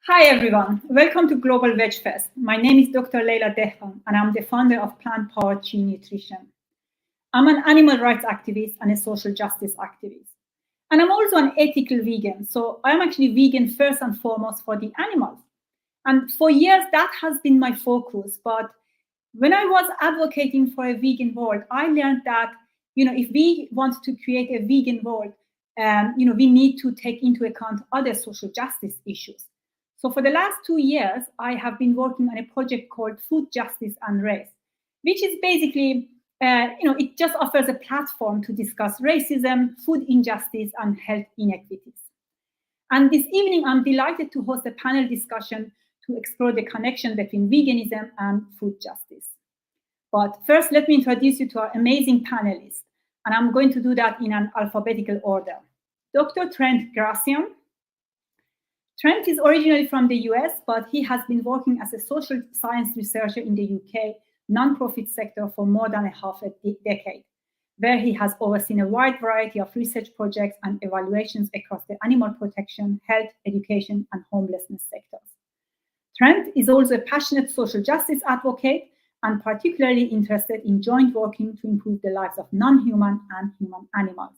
Hi everyone, welcome to Global Veg Fest. My name is Dr. Leila Dehghan and I'm the founder of Plant Powered Chi Nutrition. I'm an animal rights activist and a social justice activist. And I'm also an ethical vegan, so I'm actually vegan first and foremost for the animals. And for years that has been my focus, but when I was advocating for a vegan world, I learned that, if we want to create a vegan world, we need to take into account other social justice issues. So for the last 2 years, I have been working on a project called Food Justice and Race, which is basically, it just offers a platform to discuss racism, food injustice, and health inequities. And this evening, I'm delighted to host a panel discussion to explore the connection between veganism and food justice. But first, let me introduce you to our amazing panelists, and I'm going to do that in an alphabetical order. Dr. Trent Grassian. Trent is originally from the US, but he has been working as a social science researcher in the UK nonprofit sector for more than half a decade, where he has overseen a wide variety of research projects and evaluations across the animal protection, health, education, and homelessness sectors. Trent is also a passionate social justice advocate and particularly interested in joint working to improve the lives of non-human and human animals.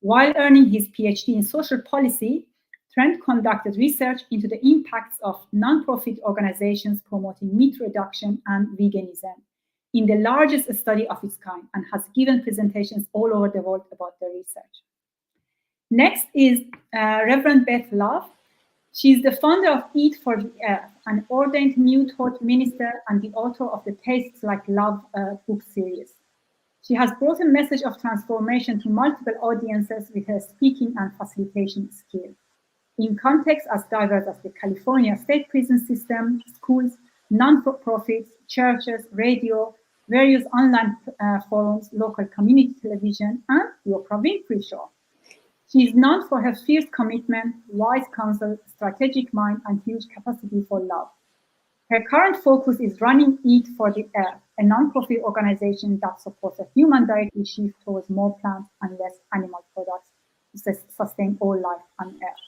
While earning his PhD in social policy, Trent conducted research into the impacts of nonprofit organizations promoting meat reduction and veganism in the largest study of its kind and has given presentations all over the world about the research. Next is Reverend Beth Love. She is the founder of Eat for the Earth, an ordained New Thought minister and the author of the Tastes Like Love book series. She has brought a message of transformation to multiple audiences with her speaking and facilitation skills. In contexts as diverse as the California state prison system, schools, non-profits, churches, radio, various online forums, local community television, and the Oprah Winfrey Show. She is known for her fierce commitment, wise counsel, strategic mind, and huge capacity for love. Her current focus is running Eat for the Earth, a non-profit organization that supports a human diet shift towards more plants and less animal products to sustain all life on Earth.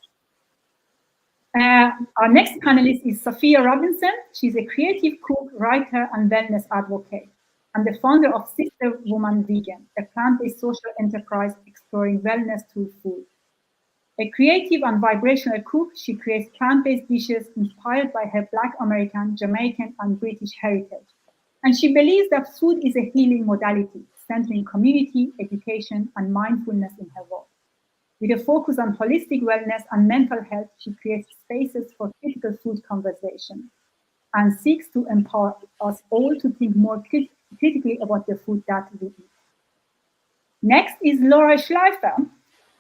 Our next panelist is Safiya Robinson. She's a creative cook, writer, and wellness advocate, and the founder of Sister Woman Vegan, a plant-based social enterprise exploring wellness through food. A creative and vibrational cook, she creates plant-based dishes inspired by her Black American, Jamaican, and British heritage. And she believes that food is a healing modality, centering community, education, and mindfulness in her work. With a focus on holistic wellness and mental health, she creates spaces for critical food conversation and seeks to empower us all to think more critically about the food that we eat. Next is Laura Schleifer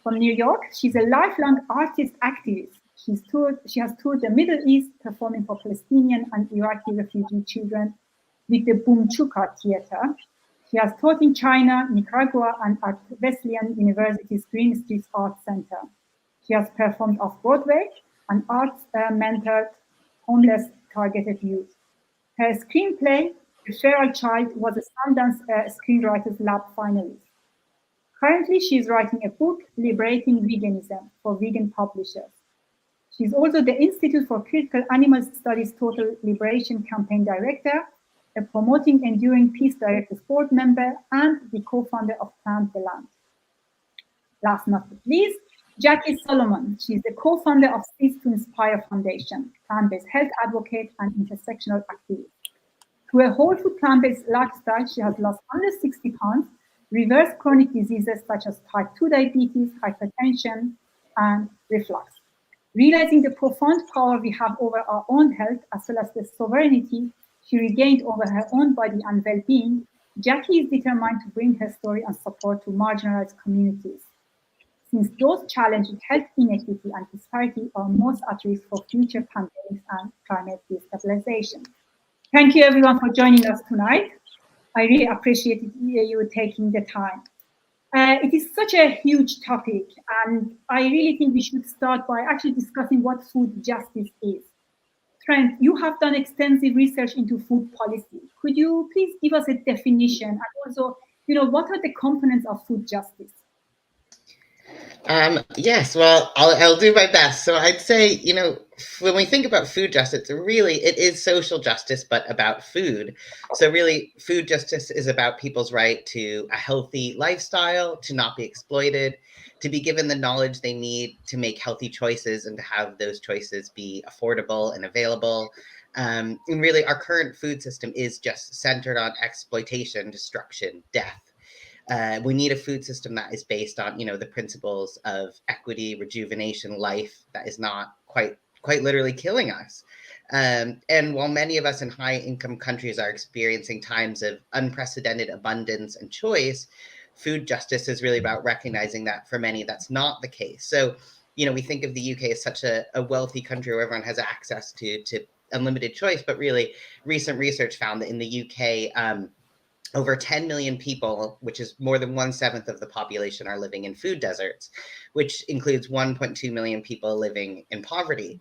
from New York. She's a lifelong artist activist. She has toured the Middle East, performing for Palestinian and Iraqi refugee children with the Boom Chukka Theater. She has taught in China, Nicaragua, and at Wesleyan University's Green Street Arts Center. She has performed off-Broadway and arts-mentored homeless targeted youth. Her screenplay, The Feral Child, was a Sundance Screenwriters Lab finalist. Currently, she is writing a book, Liberating Veganism, for vegan publishers. She is also the Institute for Critical Animal Studies Total Liberation Campaign Director, a Promoting Enduring Peace Directors board member, and the co-founder of Plant the Land. Last but not least, Jacque Salomon. She is the co-founder of Seeds to Inspire Foundation, plant-based health advocate and intersectional activist. Through a whole food plant-based lifestyle, she has lost under 60 pounds, reversed chronic diseases such as type 2 diabetes, hypertension, and reflux. Realizing the profound power we have over our own health, as well as the sovereignty she regained over her own body and well-being, Jacque is determined to bring her story and support to marginalized communities, since those challenged with health inequity and disparity are most at risk for future pandemics and climate destabilization. Thank you everyone for joining us tonight. I really appreciate you taking the time. It is such a huge topic, and I really think we should start by actually discussing what food justice is. Trent, you have done extensive research into food policy. Could you please give us a definition and also, what are the components of food justice? Yes, well, I'll do my best. So I'd say, when we think about food justice, it is social justice, but about food. So really, food justice is about people's right to a healthy lifestyle, to not be exploited, to be given the knowledge they need to make healthy choices, and to have those choices be affordable and available. And really, our current food system is just centered on exploitation, destruction, death. We need a food system that is based on, the principles of equity, rejuvenation, life, that is not quite literally killing us. And while many of us in high income countries are experiencing times of unprecedented abundance and choice, food justice is really about recognizing that for many, that's not the case. So, we think of the UK as such a wealthy country where everyone has access to unlimited choice, but really recent research found that in the UK, over 10 million people, which is more than 1/7 of the population, are living in food deserts, which includes 1.2 million people living in poverty.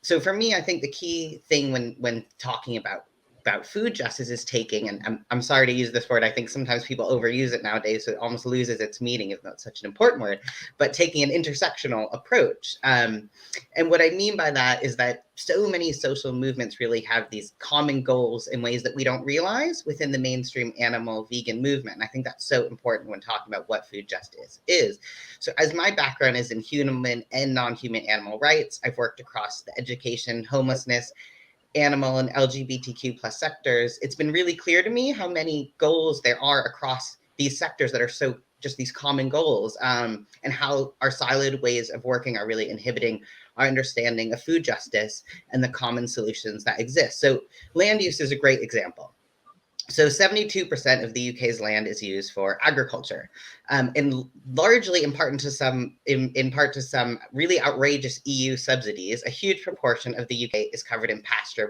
So for me, I think the key thing when talking about food justice is taking, and I'm sorry to use this word, I think sometimes people overuse it nowadays, so it almost loses its meaning, if not such an important word, but taking an intersectional approach. And what I mean by that is that so many social movements really have these common goals in ways that we don't realize within the mainstream animal vegan movement. And I think that's so important when talking about what food justice is. So as my background is in human and non-human animal rights, I've worked across the education, homelessness, animal and LGBTQ plus sectors. It's been really clear to me how many goals there are across these sectors that are so just these common goals, and how our siloed ways of working are really inhibiting our understanding of food justice and the common solutions that exist. So land use is a great example. So 72% of the UK's land is used for agriculture, and largely in part to some really outrageous EU subsidies. A huge proportion of the UK is covered in pasture,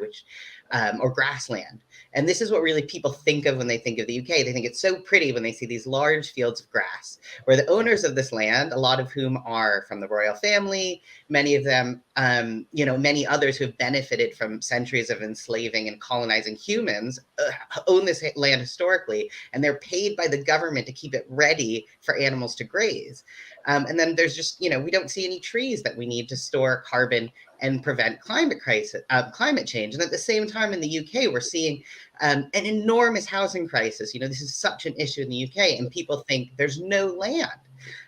or grassland. And this is what really people think of when they think of the UK. They think it's so pretty when they see these large fields of grass, where the owners of this land, a lot of whom are from the royal family, many of them, many others who have benefited from centuries of enslaving and colonizing humans, own this land historically, and they're paid by the government to keep it ready for animals to graze. And then there's just, we don't see any trees that we need to store carbon and prevent climate change. And at the same time in the UK, we're seeing an enormous housing crisis. This is such an issue in the UK, and people think there's no land,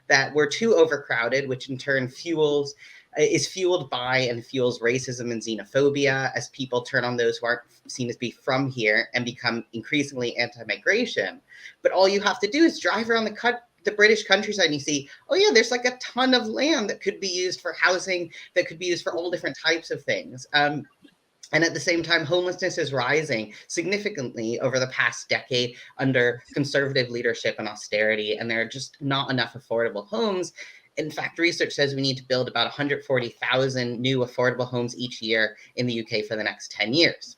that we're too overcrowded, which in turn is fueled by and fuels racism and xenophobia as people turn on those who aren't seen as be from here and become increasingly anti-migration. But all you have to do is drive around the British countryside and you see, oh yeah, there's like a ton of land that could be used for housing, that could be used for all different types of things. And at the same time, homelessness is rising significantly over the past decade under conservative leadership and austerity, and there are just not enough affordable homes. In fact, research says we need to build about 140,000 new affordable homes each year in the UK for the next 10 years.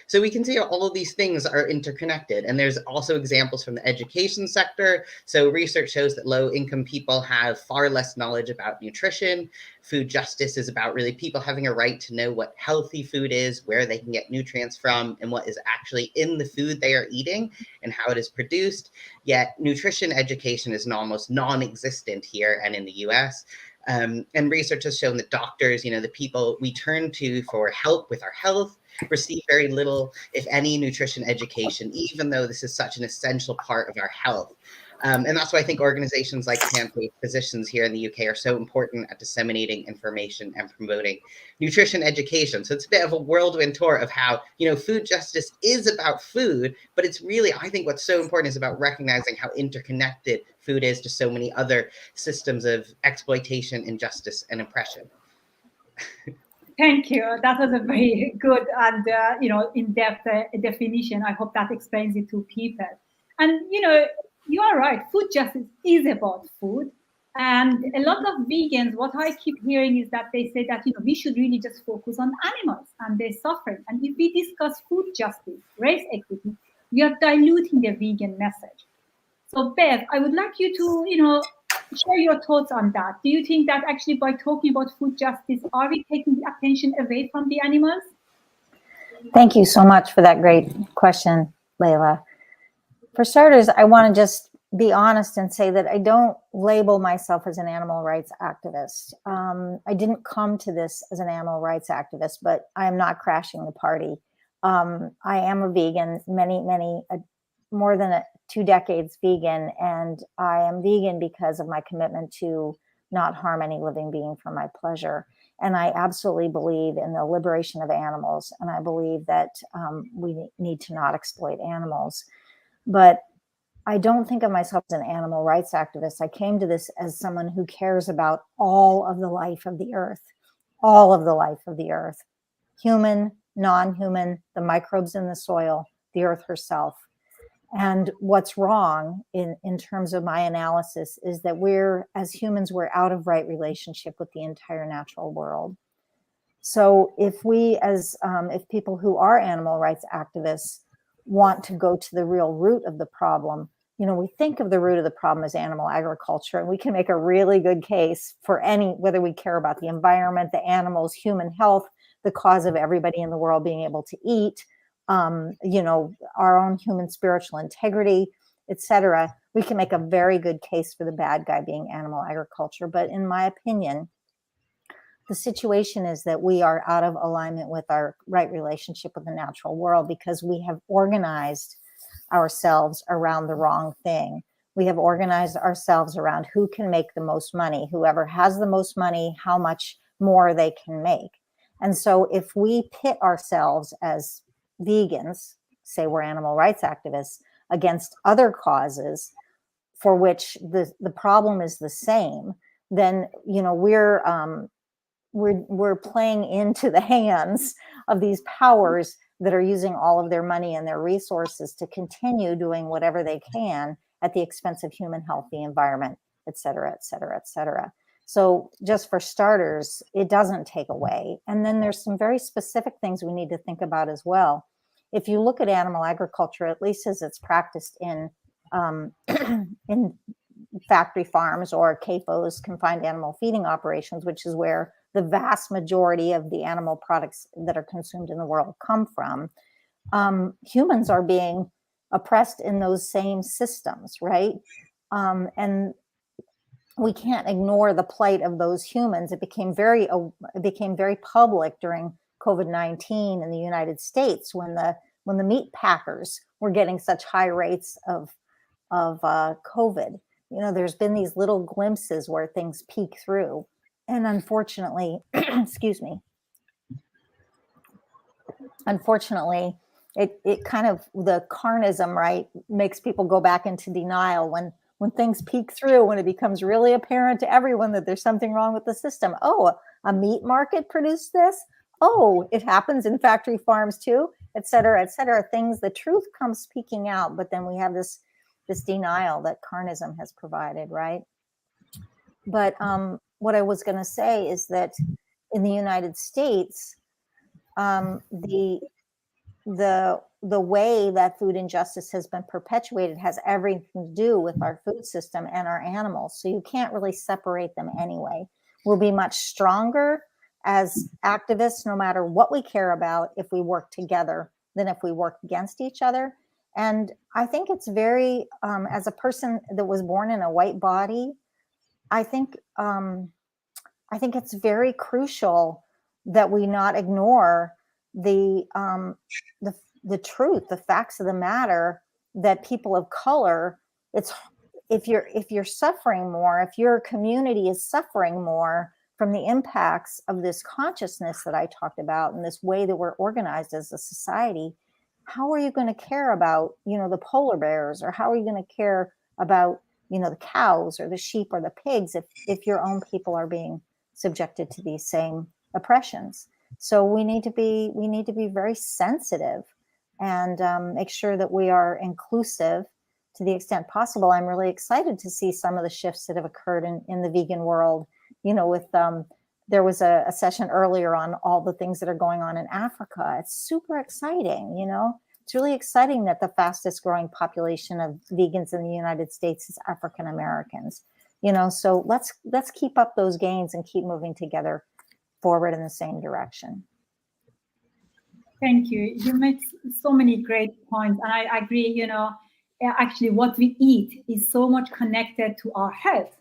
So we can see how all of these things are interconnected. And there's also examples from the education sector. So research shows that low-income people have far less knowledge about nutrition. Food justice is about really people having a right to know what healthy food is, where they can get nutrients from, and what is actually in the food they are eating and how it is produced. Yet nutrition education is almost non-existent here and in the US. And research has shown that doctors, the people we turn to for help with our health, receive very little, if any, nutrition education, even though this is such an essential part of our health. And that's why I think organizations like plant-based physicians here in the UK are so important at disseminating information and promoting nutrition education. So it's a bit of a whirlwind tour of how, food justice is about food, but it's really, I think what's so important is about recognizing how interconnected food is to so many other systems of exploitation, injustice, and oppression. Thank you. That was a very good and in-depth definition. I hope that explains it to people. And you are right. Food justice is about food. And a lot of vegans, what I keep hearing is that they say that we should really just focus on animals and their suffering. And if we discuss food justice, race equity, we are diluting the vegan message. So Beth, I would like you to share your thoughts on that. Do you think that actually by talking about food justice, are we taking the attention away from the animals? Thank you so much for that great question, Leila. For starters, I want to just be honest and say that I don't label myself as an animal rights activist. I didn't come to this as an animal rights activist, but I am not crashing the party. I am a vegan, more than 2 decades vegan, and I am vegan because of my commitment to not harm any living being for my pleasure. And I absolutely believe in the liberation of animals, and I believe that we need to not exploit animals. But I don't think of myself as an animal rights activist. I came to this as someone who cares about all of the life of the earth, all of the life of the earth, human, non-human, the microbes in the soil, the earth herself. And what's wrong in terms of my analysis is that as humans, we're out of right relationship with the entire natural world. So if if people who are animal rights activists want to go to the real root of the problem, we think of the root of the problem as animal agriculture, and we can make a really good case for whether we care about the environment, the animals, human health, the cause of everybody in the world being able to eat, our own human spiritual integrity, etc. We can make a very good case for the bad guy being animal agriculture. But in my opinion, the situation is that we are out of alignment with our right relationship with the natural world because we have organized ourselves around the wrong thing. We have organized ourselves around who can make the most money, whoever has the most money, how much more they can make. And so if we pit ourselves as vegans, say we're animal rights activists, against other causes for which the problem is the same, then we're playing into the hands of these powers that are using all of their money and their resources to continue doing whatever they can at the expense of human health, the environment, et cetera, et cetera, et cetera. So just for starters, it doesn't take away. And then there's some very specific things we need to think about as well. If you look at animal agriculture, at least as it's practiced in factory farms or CAFOs, confined animal feeding operations, which is where the vast majority of the animal products that are consumed in the world come from, humans are being oppressed in those same systems, right? And we can't ignore the plight of those humans. It became very public during COVID-19 in the United States when the meat packers were getting such high rates of COVID. There's been these little glimpses where things peek through. And unfortunately, excuse me, it kind of, the carnism, right, makes people go back into denial when things peek through, when it becomes really apparent to everyone that there's something wrong with the system. Oh, a meat market produced this? Oh, it happens in factory farms too, et cetera, et cetera. The truth comes peeking out, but then we have this denial that carnism has provided, right? But what I was going to say is that in the United States, the way that food injustice has been perpetuated has everything to do with our food system and our animals. So you can't really separate them anyway. We'll be much stronger as activists, no matter what we care about, if we work together than if we work against each other. And I think it's very, as a person that was born in a white body, I think it's very crucial that we not ignore the truth, the facts of the matter, that people of color, if you're suffering more, if your community is suffering more from the impacts of this consciousness that I talked about and this way that we're organized as a society, how are you going to care about, the polar bears, or how are you going to care about, the cows or the sheep or the pigs if your own people are being subjected to these same oppressions? So we need to be very sensitive and make sure that we are inclusive to the extent possible. I'm really excited to see some of the shifts that have occurred in the vegan world. There was a session earlier on all the things that are going on in Africa. It's super exciting, It's really exciting that the fastest growing population of vegans in the United States is African Americans. So let's keep up those gains and keep moving together forward in the same direction. Thank you. You made so many great points, and I agree. actually what we eat is so much connected to our health.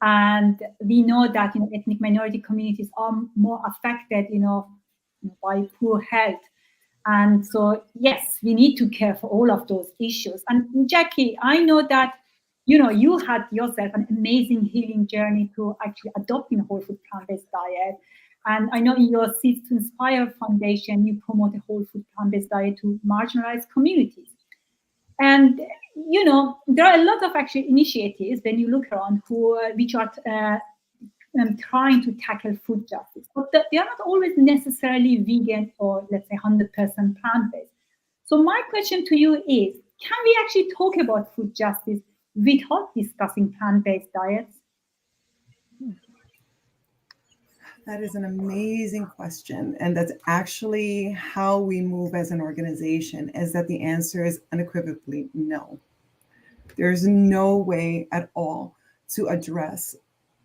And we know that ethnic minority communities are more affected by poor health. And so, yes, we need to care for all of those issues. And Jackie, I know that you had yourself an amazing healing journey to actually adopting a whole food plant-based diet. And I know in your Seeds to Inspire Foundation, you promote a whole food plant-based diet to marginalized communities. And there are a lot of actually initiatives when you look around which are trying to tackle food justice, but they are not always necessarily vegan or, let's say, 100% plant-based. So my question to you is, can we actually talk about food justice without discussing plant-based diets? That is an amazing question. And that's actually how we move as an organization, is that the answer is unequivocally no. There's no way at all to address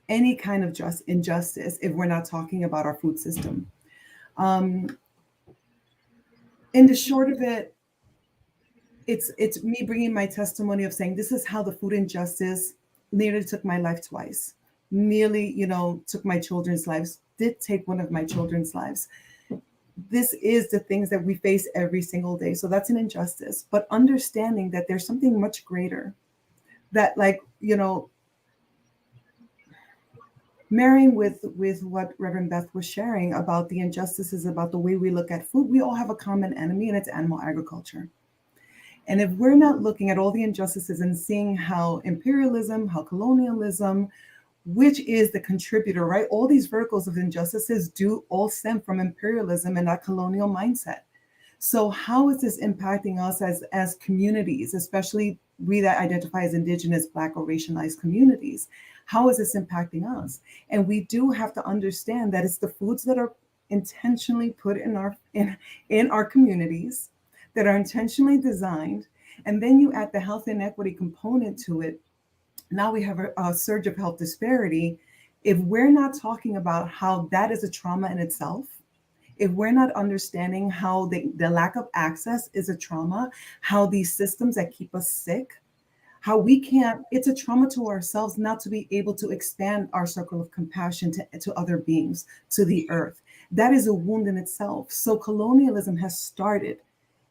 any kind of injustice if we're not talking about our food system. In the short of it, it's me bringing my testimony of saying, this is how the food injustice nearly took my life twice, nearly, took my children's lives, did take one of my children's lives. This is the things that we face every single day. So that's an injustice, but understanding that there's something much greater, that marrying with what Reverend Beth was sharing about the injustices, about the way we look at food, we all have a common enemy, and it's animal agriculture. And if we're not looking at all the injustices and seeing how imperialism, how colonialism, which is the contributor, right? All these verticals of injustices do all stem from imperialism and that colonial mindset. So how is this impacting us as communities, especially we that identify as Indigenous, Black, or racialized communities? How is this impacting us? And we do have to understand that it's the foods that are intentionally put in our communities, that are intentionally designed. And then you add the health inequity component to it. Now we have a surge of health disparity. If we're not talking about how that is a trauma in itself, if we're not understanding how the lack of access is a trauma, how these systems that keep us sick, how we can't, it's a trauma to ourselves not to be able to expand our circle of compassion to other beings, to the earth. That is a wound in itself. So colonialism has started.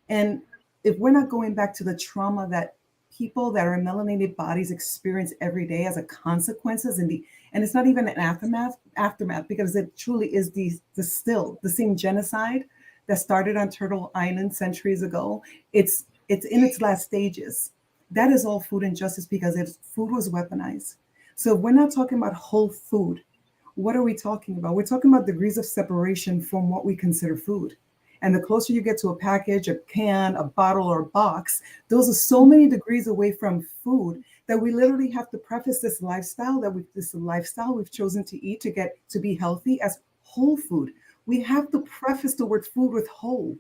And if we're not going back to the trauma that people that are in melanated bodies experience every day as a consequences, and it's not even an aftermath, because it truly is the same genocide that started on Turtle Island centuries ago. It's in its last stages. That is all food injustice, because food was weaponized. So if we're not talking about whole food, what are we talking about? We're talking about degrees of separation from what we consider food. And the closer you get to a package, a can, a bottle, or a box, those are so many degrees away from food that we literally have to preface this lifestyle we've chosen to eat to be healthy as whole food. We have to preface the word food with whole.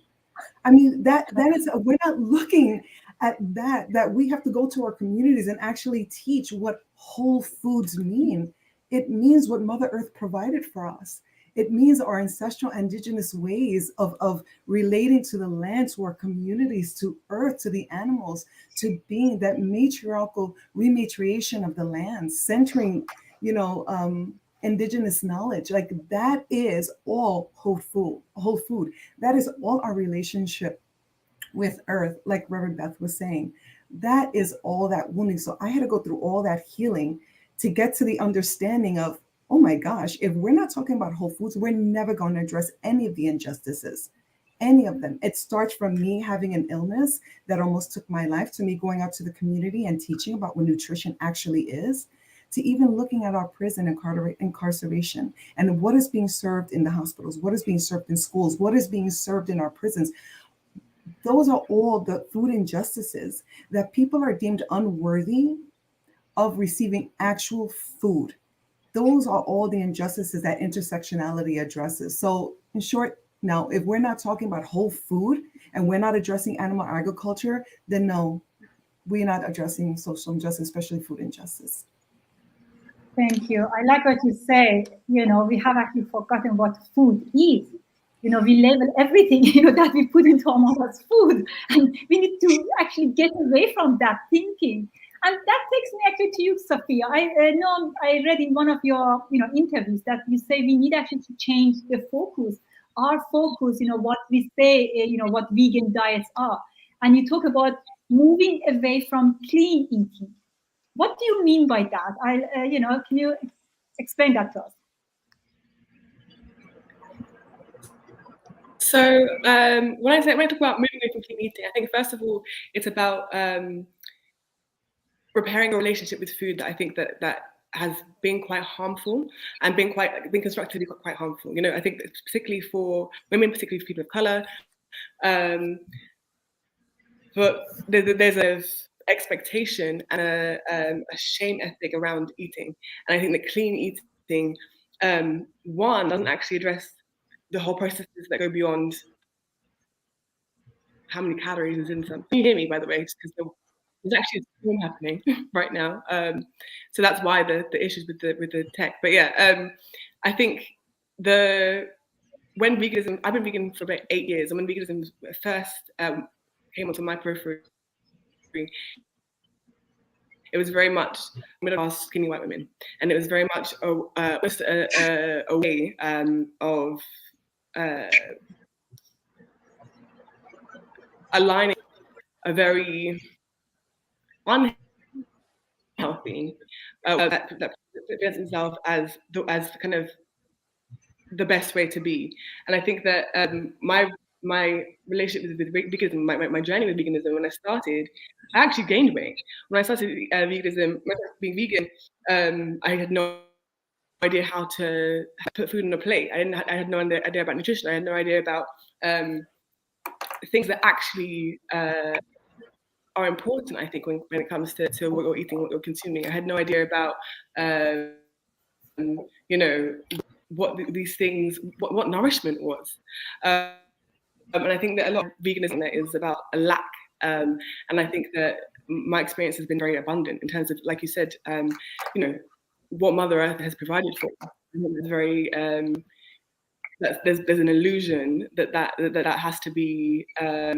I mean, that is, we're not looking at that we have to go to our communities and actually teach what whole foods mean. It means what Mother Earth provided for us. It means our ancestral indigenous ways of relating to the land, to our communities, to earth, to the animals, to being that matriarchal rematriation of the land, centering, indigenous knowledge. Like, that is all whole food. That is all our relationship with earth, like Reverend Beth was saying. That is all that wounding. So I had to go through all that healing to get to the understanding of, oh my gosh, if we're not talking about whole foods, we're never going to address any of the injustices, any of them. It starts from me having an illness that almost took my life, to me going out to the community and teaching about what nutrition actually is, to even looking at our prison incarceration and what is being served in the hospitals, what is being served in schools, what is being served in our prisons. Those are all the food injustices that people are deemed unworthy of receiving actual food. Those are all the injustices that intersectionality addresses. So in short, now, if we're not talking about whole food and we're not addressing animal agriculture, then no, we're not addressing social injustice, especially food injustice. Thank you. I like what you say. We have actually forgotten what food is. we label everything, that we put into our mother's food, and we need to actually get away from that thinking. And that takes me actually to you, Safiya. I know I read in one of your, interviews that you say we need actually to change the focus, our focus, what we say, what vegan diets are. And you talk about moving away from clean eating. What do you mean by that? Can you explain that to us? So when I talk about moving away from clean eating, I think first of all, it's about repairing a relationship with food that I think that has been quite harmful and been constructively quite harmful. I think that particularly for women, particularly for people of color, but there's a expectation and a shame ethic around eating, and I think that clean eating, one, doesn't actually address the whole processes that go beyond how many calories is in something. Can you hear me, by the way? Just because there's actually a storm happening right now, so that's why the issues with the tech. But yeah, I think when veganism, I've been vegan for about 8 years, and when veganism first came onto my periphery, it was very much middle-class, skinny white women, and it was very much a way of aligning a very unhealthy that presents itself as kind of the best way to be. And I think that my relationship with veganism, my journey with veganism, when I started, I actually gained weight. When I started veganism, being vegan, I had no idea how to put food on a plate. I had no idea about nutrition. I had no idea about things that actually are important, I think, when it comes to what you're eating, what you're consuming. I had no idea about, what these things, what nourishment was. And I think that a lot of veganism is about a lack. And I think that my experience has been very abundant in terms of, like you said, what Mother Earth has provided for us. It's very, there's an illusion that has to be, I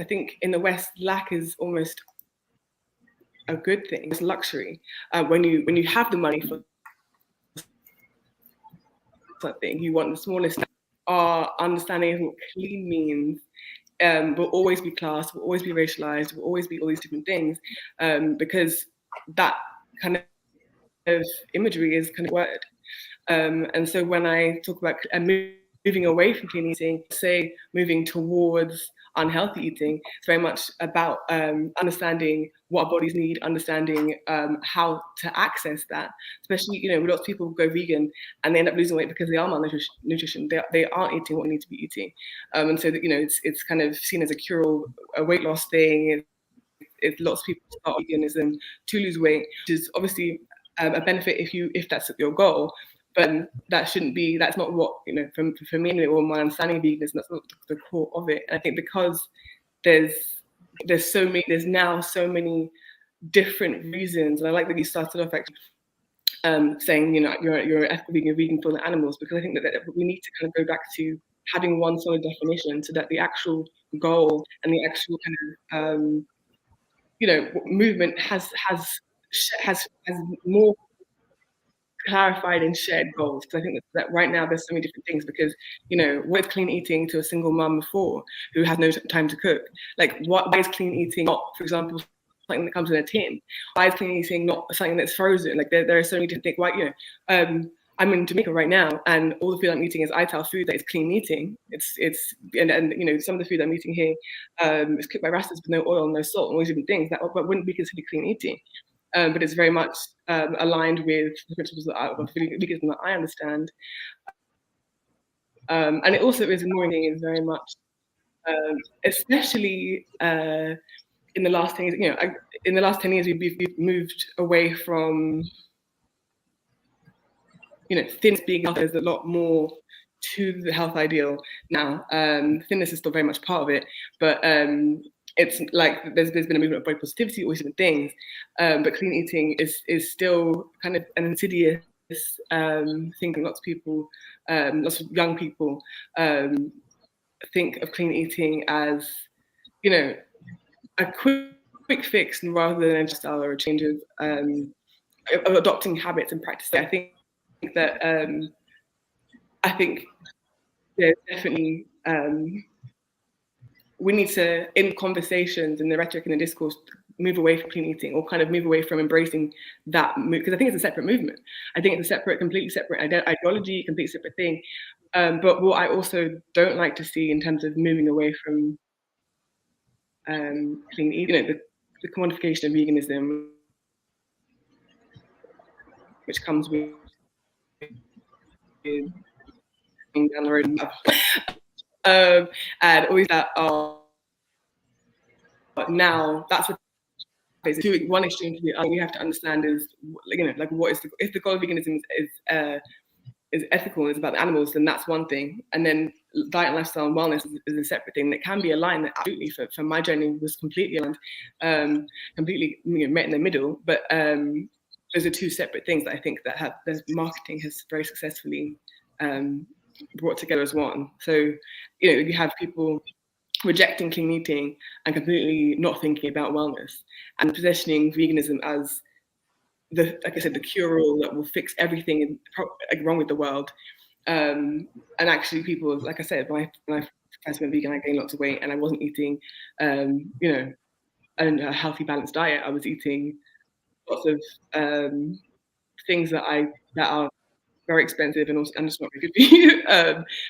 think in the West, lack is almost a good thing. It's luxury. When you have the money for something, you want the smallest. Our understanding of what clean means will always be class, will always be racialized, will always be all these different things, because that kind of imagery is kind of word. And so when I talk about moving away from clean eating, say moving towards unhealthy eating, it's very much about understanding what our bodies need, understanding how to access that. Especially, lots of people go vegan and they end up losing weight because they are malnutrition. They aren't eating what they need to be eating, and so that it's kind of seen as a cure, a weight loss thing. It's lots of people start veganism to lose weight, which is obviously a benefit if that's your goal. But that's not what, for me, or my understanding of veganism, that's not the core of it. And I think because there's now so many different reasons, and I like that you started off actually saying, you're an ethical vegan for the animals, because I think that we need to kind of go back to having one solid definition, so that the actual goal and the actual kind of movement has more clarified and shared goals. Because I think that right now there's so many different things, because what is clean eating to a single mum before who has no time to cook? Like, why is clean eating not, for example, something that comes in a tin? Why is clean eating not something that's frozen? Like, there are so many different things. Why, I'm in Jamaica right now, and all the food I'm eating is ITAL food that is clean eating. And some of the food I'm eating here is cooked by Rastas with no oil, no salt, and all these different things that wouldn't be considered clean eating. But it's very much aligned with the principles of veganism that I understand. And it also is annoying, is very much, especially in the last 10 years. In the last 10 years, we've moved away from thinness being there's a lot more to the health ideal now. Thinness is still very much part of it, but it's like there's been a movement of body positivity, all these different things, but clean eating is still kind of an insidious thinking lots of people, lots of young people think of clean eating as, you know, a quick fix rather than a lifestyle or a change of adopting habits and practices. I think that I think there's definitely we need to, in conversations, in the rhetoric and the discourse, move away from clean eating, or kind of move away from embracing that, because I think it's a separate movement. I think it's a completely separate ideology, completely separate thing. But what I also don't like to see in terms of moving away from clean eating, you know, the commodification of veganism, which comes with down the road, and always that but now that's what basically one extreme to the other. You have to understand is, you know, like what is if the goal of veganism is ethical and is about the animals, then that's one thing, and then diet, lifestyle, and wellness is a separate thing that can be aligned. That absolutely for my journey was completely aligned, completely, you know, met in the middle. But those are two separate things that I think that the marketing has very successfully brought together as one. So, you know, you have people rejecting clean eating and completely not thinking about wellness, and positioning veganism as like I said, the cure-all that will fix everything wrong with the world. And actually, people, like I said, when I first went vegan, I gained lots of weight, and I wasn't eating, you know, a healthy, balanced diet. I was eating lots of things that are very expensive and just not very good for you,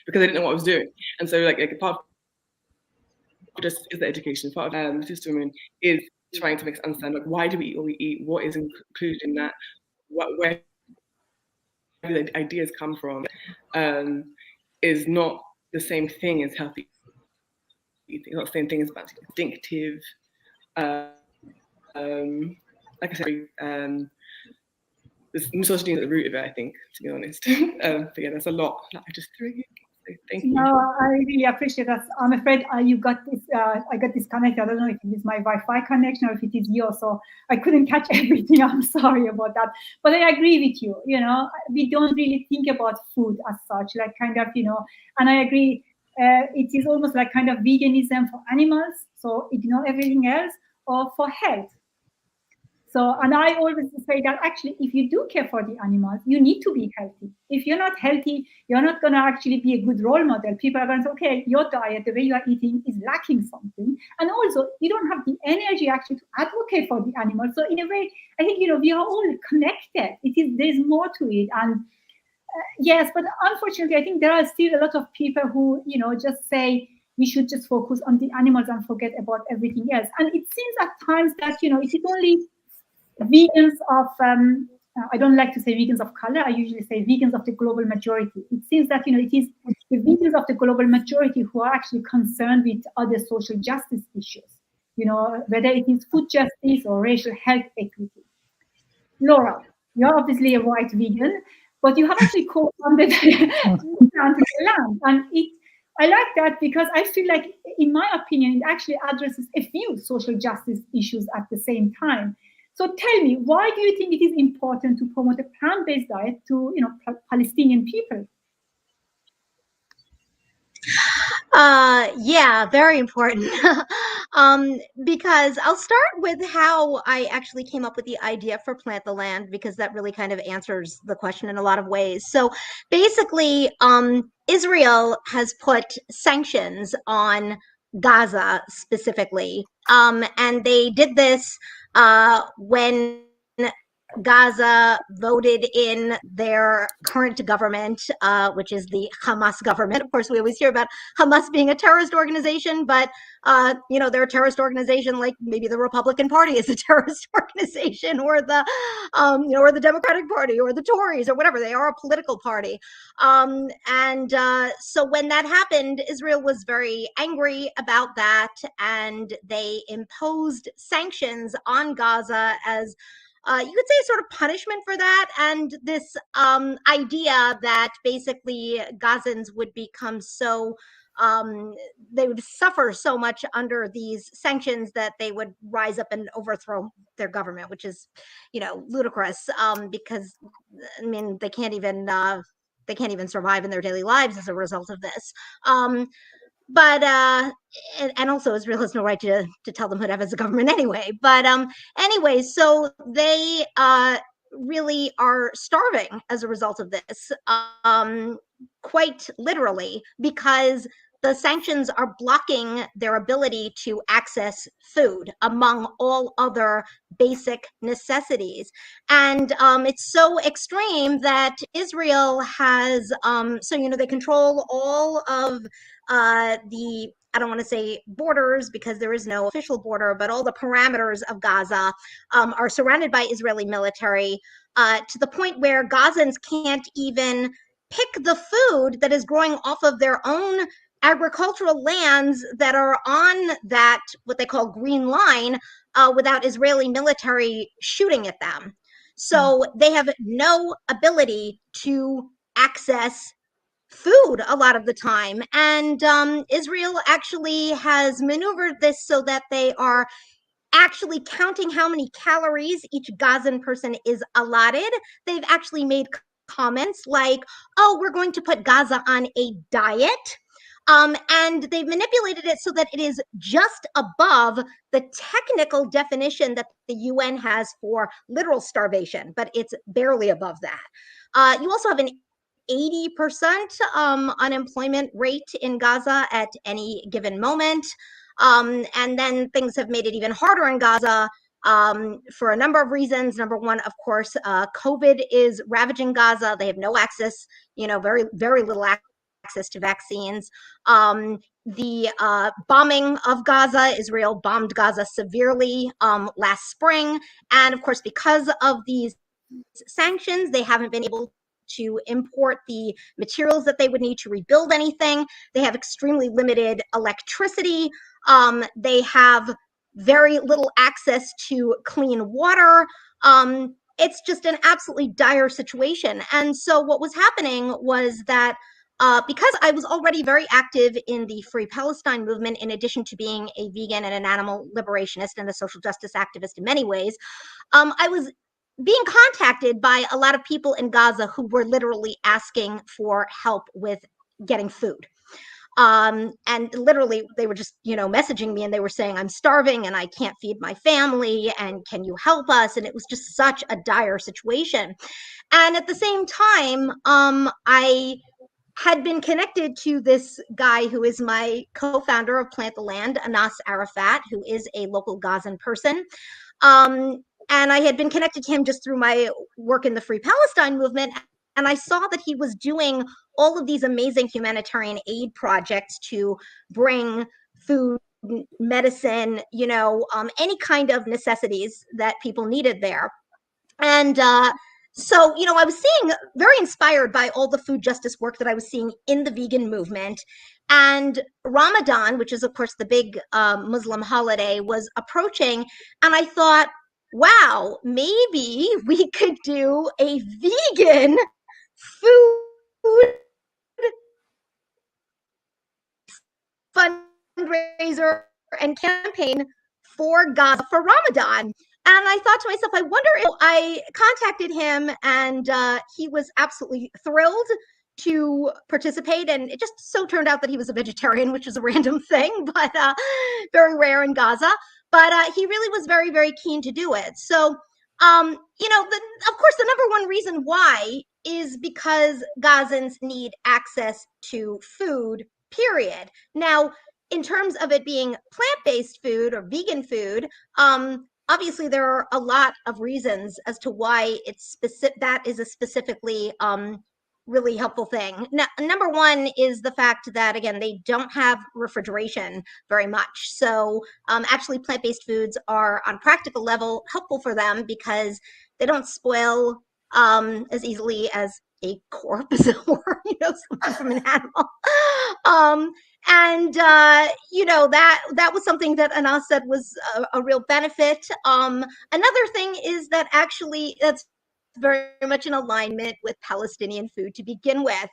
because I didn't know what I was doing. And so, like part of just is the education, part of the system is trying to make us understand, like, why do we eat what we eat? What is included in that? Where do the ideas come from? Is not the same thing as healthy eating. It's not the same thing as instinctive. Like I said, there's misogyny at the root of it, I think, to be honest. But yeah, there's a lot that I just threw in. So thank you. No, I really appreciate that. I'm afraid you got this. I got disconnected. I don't know if it is my Wi-Fi connection or if it is yours, so I couldn't catch everything. I'm sorry about that. But I agree with you. You know, we don't really think about food as such, like kind of, you know. And I agree. It is almost like kind of veganism for animals, so ignore everything else, or for health. So, and I always say that actually, if you do care for the animals, you need to be healthy. If you're not healthy, you're not going to actually be a good role model. People are going to say, okay, your diet, the way you are eating is lacking something. And also, you don't have the energy actually to advocate for the animals. So in a way, I think, you know, we are all connected. There's more to it. And yes, but unfortunately, I think there are still a lot of people who, you know, just say, we should just focus on the animals and forget about everything else. And it seems at times that, you know, it is only vegans of, I don't like to say vegans of color, I usually say vegans of the global majority. It seems that, you know, it is the vegans of the global majority who are actually concerned with other social justice issues, you know, whether it is food justice or racial health equity. Laura, you're obviously a white vegan, but you have actually co-founded Untitled Land. And I like that because I feel like, in my opinion, it actually addresses a few social justice issues at the same time. So tell me, why do you think it is important to promote a plant-based diet to, you know, Palestinian people? Yeah, very important. Because I'll start with how I actually came up with the idea for Plant the Land, because that really kind of answers the question in a lot of ways. So basically, Israel has put sanctions on Gaza specifically. And they did this when Gaza voted in their current government, which is the Hamas government. Of course, we always hear about Hamas being a terrorist organization, but you know, they're a terrorist organization like maybe the Republican Party is a terrorist organization, or the you know, or the Democratic Party, or the Tories, or whatever. They are a political party. So when that happened, Israel was very angry about that, and they imposed sanctions on Gaza as you could say, sort of punishment for that, and this idea that basically Gazans would become so they would suffer so much under these sanctions that they would rise up and overthrow their government, which is, ludicrous, because I mean they can't even survive in their daily lives as a result of this. But and also Israel has no right to tell them who to have as a government anyway. But anyway, so they really are starving as a result of this, quite literally, because the sanctions are blocking their ability to access food, among all other basic necessities. And it's so extreme that Israel has, they control all of the, I don't want to say borders because there is no official border, but all the parameters of Gaza are surrounded by Israeli military, to the point where Gazans can't even pick the food that is growing off of their own agricultural lands that are on that, what they call green line, without Israeli military shooting at them. So they have no ability to access food a lot of the time. And Israel actually has maneuvered this so that they are actually counting how many calories each Gazan person is allotted. They've actually made comments like, oh, we're going to put Gaza on a diet. And they've manipulated it so that it is just above the technical definition that the UN has for literal starvation, but it's barely above that. You also have an 80% unemployment rate in Gaza at any given moment. And then things have made it even harder in Gaza for a number of reasons. Number one, of course, COVID is ravaging Gaza. They have no access, very, very little access to vaccines. The bombing of Gaza, Israel bombed Gaza severely last spring. And of course, because of these sanctions, they haven't been able to import the materials that they would need to rebuild anything. They have extremely limited electricity. They have very little access to clean water. It's just an absolutely dire situation. And so what was happening was that because I was already very active in the Free Palestine movement, in addition to being a vegan and an animal liberationist and a social justice activist in many ways, I was being contacted by a lot of people in Gaza who were literally asking for help with getting food. And literally they were just, messaging me, and they were saying, I'm starving and I can't feed my family, and can you help us? And it was just such a dire situation. And at the same time, I had been connected to this guy who is my co-founder of Plant the Land, Anas Arafat, who is a local Gazan person. And I had been connected to him just through my work in the Free Palestine movement. And I saw that he was doing all of these amazing humanitarian aid projects to bring food, medicine, any kind of necessities that people needed there. And so, I was very inspired by all the food justice work that I was seeing in the vegan movement. And Ramadan, which is, of course, the big Muslim holiday, was approaching. And I thought, wow, maybe we could do a vegan food fundraiser and campaign for Gaza for Ramadan. And I thought to myself, I wonder if I contacted him, and he was absolutely thrilled to participate. And it just so turned out that he was a vegetarian, which is a random thing, but very rare in Gaza. But he really was very, very keen to do it. So, of course, the number one reason why is because Gazans need access to food, period. Now, in terms of it being plant-based food or vegan food, obviously there are a lot of reasons as to why that is a specifically really helpful thing. Now, number one is the fact that, again, they don't have refrigeration very much. So actually plant-based foods are, on a practical level, helpful for them because they don't spoil as easily as a corpse or, something from an animal. That was something that Anas said was a real benefit. Another thing is that actually that's very much in alignment with Palestinian food to begin with,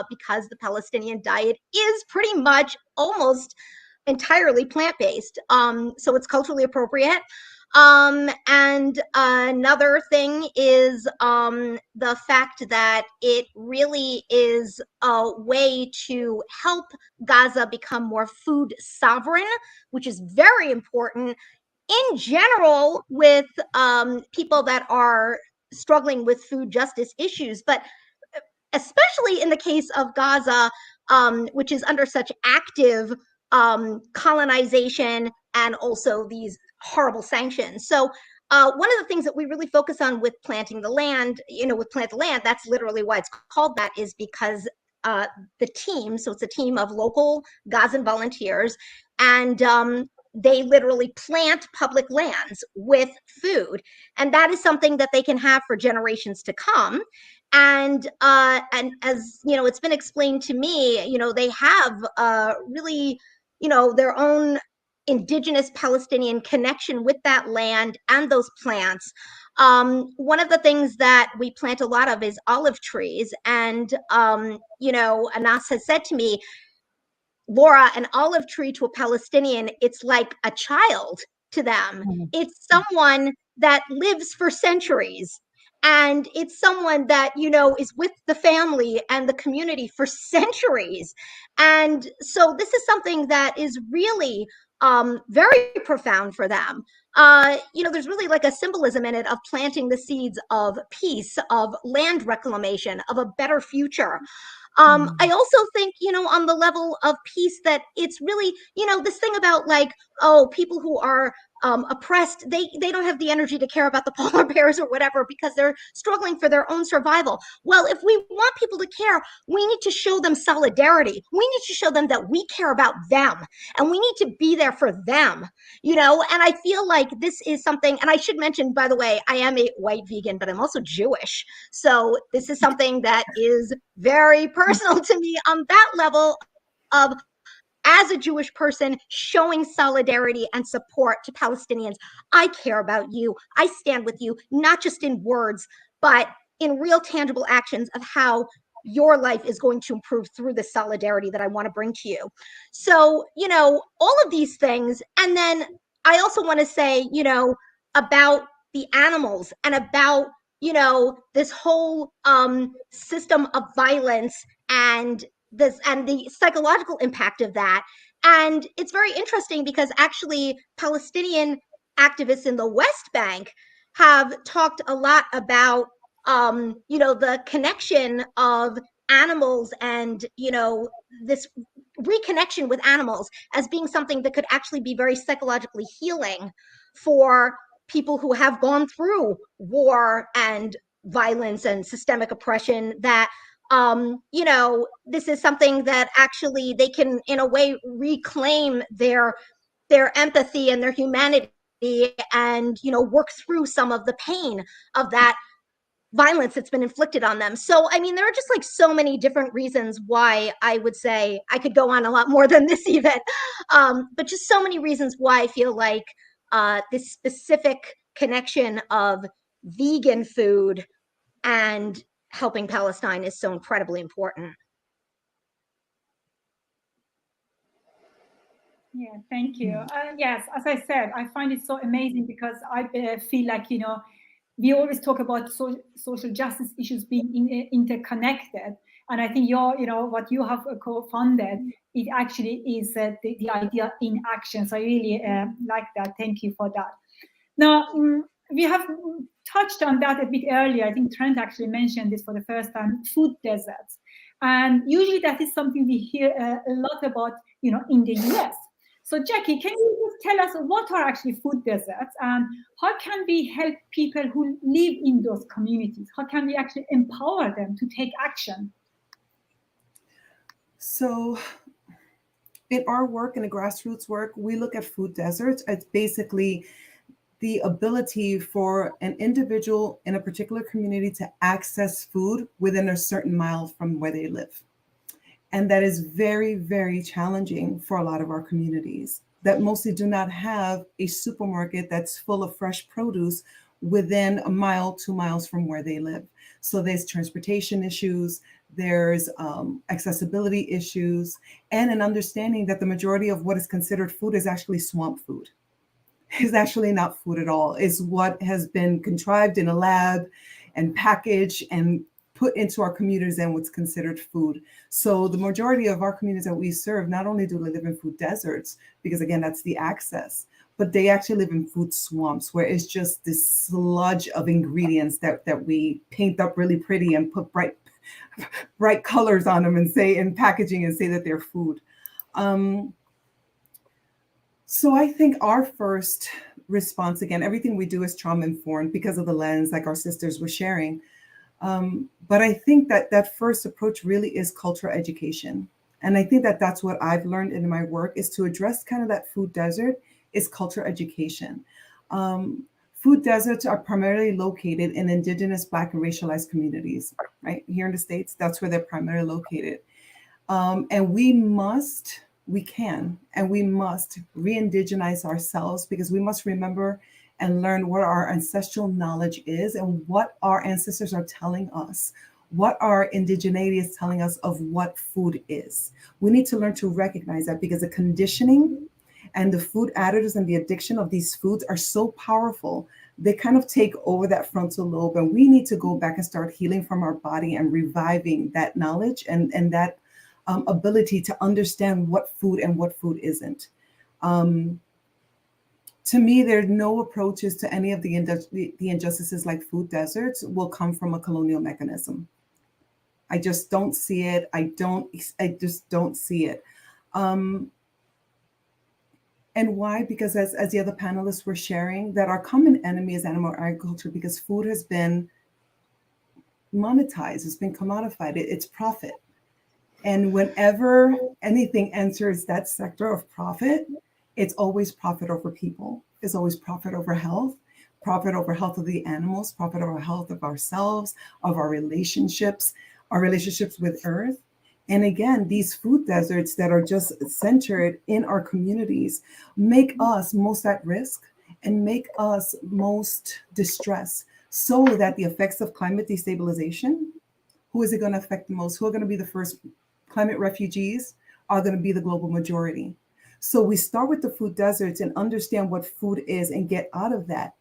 because the Palestinian diet is pretty much almost entirely plant-based. So it's culturally appropriate. And another thing is the fact that it really is a way to help Gaza become more food sovereign, which is very important in general with people that are struggling with food justice issues, but especially in the case of Gaza, which is under such active colonization and also these horrible sanctions. So one of the things that we really focus on with planting the land, with Plant the Land, that's literally why it's called that, is because the team, so it's a team of local Gazan volunteers, and they literally plant public lands with food, and that is something that they can have for generations to come. And as it's been explained to me, they have really, their own indigenous Palestinian connection with that land and those plants. One of the things that we plant a lot of is olive trees, and Anas has said to me, Laura, an olive tree to a Palestinian, it's like a child to them. It's someone that lives for centuries. And it's someone that, is with the family and the community for centuries. And so this is something that is really very profound for them. There's really like a symbolism in it of planting the seeds of peace, of land reclamation, of a better future. I also think, on the level of peace, that it's really, this thing about like, people who are oppressed, they don't have the energy to care about the polar bears or whatever because they're struggling for their own survival. Well, if we want people to care, we need to show them solidarity. We need to show them that we care about them and we need to be there for them, and I feel like this is something, and I should mention, by the way, I am a white vegan, but I'm also Jewish. So this is something that is very personal to me on that level of, as a Jewish person, showing solidarity and support to Palestinians. I care about you. I stand with you, not just in words, but in real tangible actions of how your life is going to improve through the solidarity that I want to bring to you. So, all of these things. And then I also want to say, about the animals and about, this whole system of violence and the psychological impact of that. And it's very interesting because actually Palestinian activists in the West Bank have talked a lot about the connection of animals and this reconnection with animals as being something that could actually be very psychologically healing for people who have gone through war and violence and systemic oppression, that this is something that actually they can, in a way, reclaim their empathy and their humanity and, work through some of the pain of that violence that's been inflicted on them. So, I mean, there are just like so many different reasons why I would say I could go on a lot more than this even, but just so many reasons why I feel like this specific connection of vegan food and helping Palestine is so incredibly important. Yeah, thank you. Yes, as I said, I find it so amazing because I feel like, we always talk about social justice issues being interconnected. And I think what you have co-founded, it actually is the idea in action. So I really like that. Thank you for that. Now, we have touched on that a bit earlier. I think Trent actually mentioned this for the first time, food deserts. And usually that is something we hear a lot about, in the US. So Jackie, can you just tell us what are actually food deserts and how can we help people who live in those communities? How can we actually empower them to take action? So in our work, in the grassroots work, we look at food deserts as basically the ability for an individual in a particular community to access food within a certain mile from where they live. And that is very, very challenging for a lot of our communities that mostly do not have a supermarket that's full of fresh produce within a mile, 2 miles from where they live. So there's transportation issues, there's accessibility issues, and an understanding that the majority of what is considered food is actually swamp food. It's actually not food at all. It's what has been contrived in a lab and packaged and put into our communities and what's considered food. So the majority of our communities that we serve, not only do they live in food deserts, because again, that's the access, but they actually live in food swamps where it's just this sludge of ingredients that we paint up really pretty and put bright colors on them and say in packaging and say that they're food. So I think our first response, again, everything we do is trauma informed because of the lens, like our sisters were sharing. But I think that first approach really is cultural education. And I think that's what I've learned in my work is to address kind of that food desert is cultural education. Food deserts are primarily located in Indigenous, Black, and racialized communities, right? Here in the States, that's where they're primarily located. And we must re-indigenize ourselves because we must remember and learn what our ancestral knowledge is and what our ancestors are telling us, what our indigeneity is telling us of what food is. We need to learn to recognize that because the conditioning and the food additives and the addiction of these foods are so powerful. They kind of take over that frontal lobe, and we need to go back and start healing from our body and reviving that knowledge and that ability to understand what food and what food isn't. To me, there are no approaches to any of the injustices like food deserts will come from a colonial mechanism. I just don't see it. I just don't see it. And why? Because as the other panelists were sharing, that our common enemy is animal agriculture because food has been monetized, it's been commodified, it's profit. And whenever anything enters that sector of profit, it's always profit over people. It's always profit over health of the animals, profit over health of ourselves, of our relationships with Earth. And again, these food deserts that are just centered in our communities make us most at risk and make us most distressed so that the effects of climate destabilization, who is it going to affect the most? Who are going to be the first climate refugees? Are going to be the global majority. So we start with the food deserts and understand what food is and get out of that.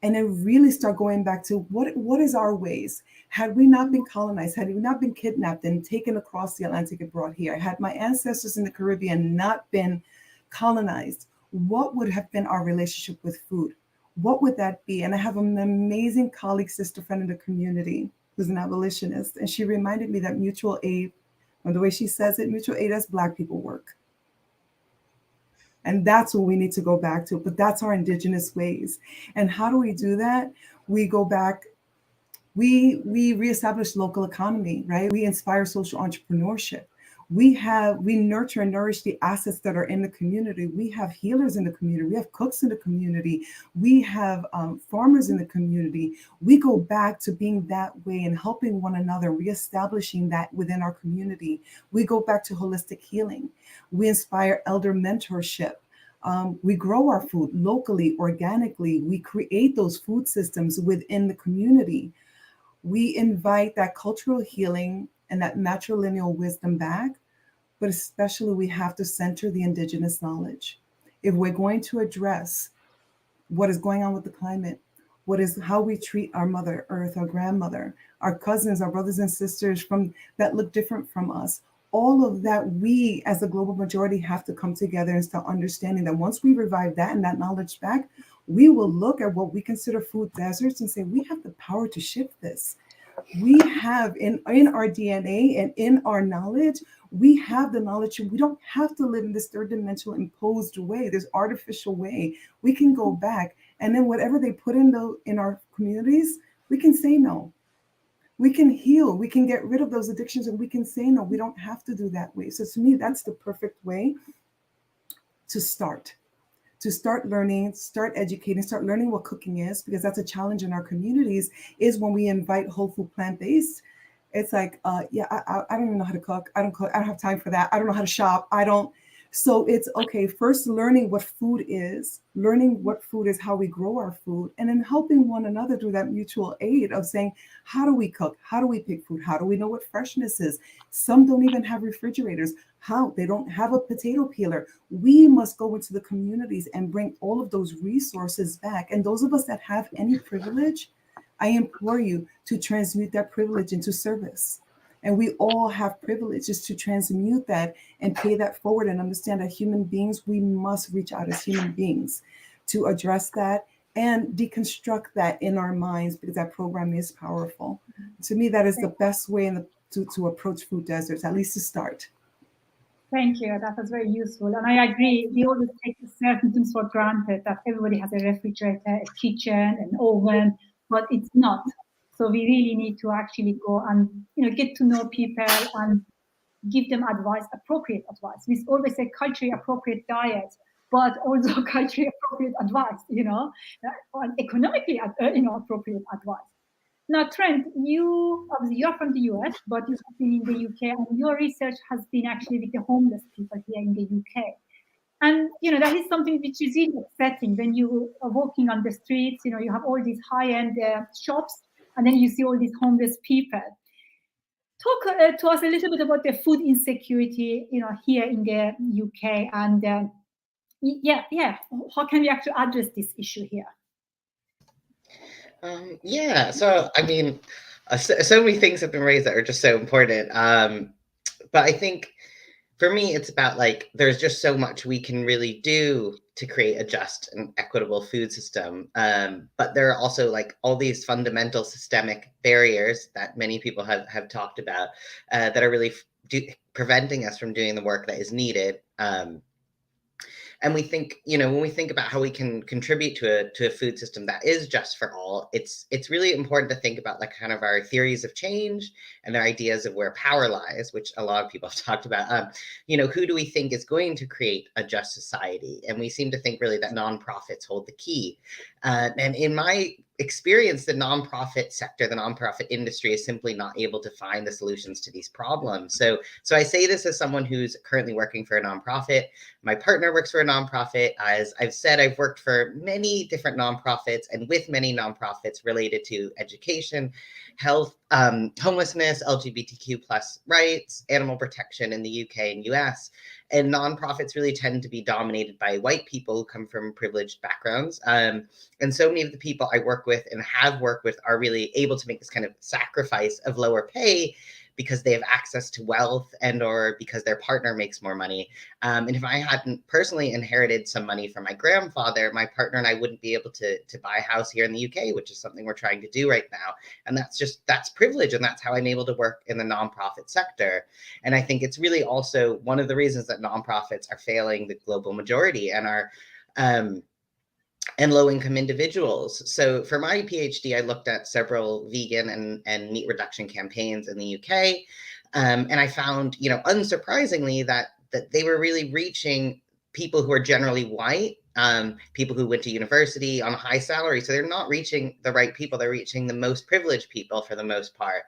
And then really start going back to what is our ways? Had we not been colonized, had we not been kidnapped and taken across the Atlantic and brought here, had my ancestors in the Caribbean not been colonized, what would have been our relationship with food? What would that be? And I have an amazing colleague, sister friend in the community who's an abolitionist. And she reminded me that mutual aid, and the way she says it, mutual aid as Black people work. And that's what we need to go back to, but that's our indigenous ways. And how do we do that? We go back, we reestablish local economy, right? We inspire social entrepreneurship. We nurture and nourish the assets that are in the community. We have healers in the community. We have cooks in the community. We have farmers in the community. We go back to being that way and helping one another, reestablishing that within our community. We go back to holistic healing. We inspire elder mentorship. We grow our food locally, organically. We create those food systems within the community. We invite that cultural healing and that matrilineal wisdom back, but especially we have to center the indigenous knowledge. If we're going to address what is going on with the climate, how we treat our Mother Earth, our grandmother, our cousins, our brothers and sisters that look different from us, all of that we as a global majority have to come together and start understanding that once we revive that and that knowledge back, we will look at what we consider food deserts and say, we have the power to shift this. We have in our DNA and in our knowledge, we have the knowledge. We don't have to live in this third dimensional imposed way, this artificial way. We can go back, and then whatever they put in our communities, we can say no. We can heal. We can get rid of those addictions, and we can say no. We don't have to do that way. So to me, that's the perfect way to start to start learning, start educating, start learning what cooking is, because that's a challenge in our communities, is when we invite whole food plant-based. It's like, I don't even know how to cook. I don't cook. I don't have time for that. I don't know how to shop. So it's okay. First, learning what food is, how we grow our food, and then helping one another through that mutual aid of saying, how do we cook? How do we pick food? How do we know what freshness is? Some don't even have refrigerators. They don't have a potato peeler. We must go into the communities and bring all of those resources back. And those of us that have any privilege, I implore you to transmute that privilege into service. And we all have privileges to transmute that and pay that forward, and understand that human beings, we must reach out as human beings to address that and deconstruct that in our minds, because that program is powerful. To me, that is the best way to approach food deserts, at least to start. Thank you. That was very useful. And I agree. We always take certain things for granted, that everybody has a refrigerator, a kitchen, an oven, but it's not. So we really need to actually go and get to know people and give them advice, appropriate advice. We always say culturally appropriate diet, but also culturally appropriate advice, and economically appropriate advice. Now, Trent, you're from the US, but you've been in the UK, and your research has been actually with the homeless people here in the UK. And, that is something which is really upsetting when you are walking on the streets, you have all these high-end shops, and then you see all these homeless people. Talk to us a little bit about the food insecurity, here in the UK, and how can we actually address this issue here? So I mean, so many things have been raised that are just so important. But I think for me, it's about there's just so much we can really do to create a just and equitable food system. But there are also all these fundamental systemic barriers that many people have talked about that are really preventing us from doing the work that is needed. And we think, when we think about how we can contribute to a food system that is just for all, it's really important to think about kind of our theories of change and our ideas of where power lies, which a lot of people have talked about. Who do we think is going to create a just society? And we seem to think really that nonprofits hold the key. And in my experience, the nonprofit sector, the nonprofit industry is simply not able to find the solutions to these problems. So I say this as someone who's currently working for a nonprofit. My partner works for a nonprofit. As I've said, I've worked for many different nonprofits and with many nonprofits related to education, health, homelessness, LGBTQ+ rights, animal protection in the UK and US. And nonprofits really tend to be dominated by white people who come from privileged backgrounds. And so many of the people I work with and have worked with are really able to make this kind of sacrifice of lower pay because they have access to wealth and or because their partner makes more money. And if I hadn't personally inherited some money from my grandfather, my partner and I wouldn't be able to buy a house here in the UK, which is something we're trying to do right now. And that's privilege. And that's how I'm able to work in the nonprofit sector. And I think it's really also one of the reasons that nonprofits are failing the global majority and are and low-income individuals. So for my PhD, I looked at several vegan and meat reduction campaigns in the UK. And I found, unsurprisingly, that they were really reaching people who are generally white, people who went to university on a high salary. So they're not reaching the right people. They're reaching the most privileged people for the most part.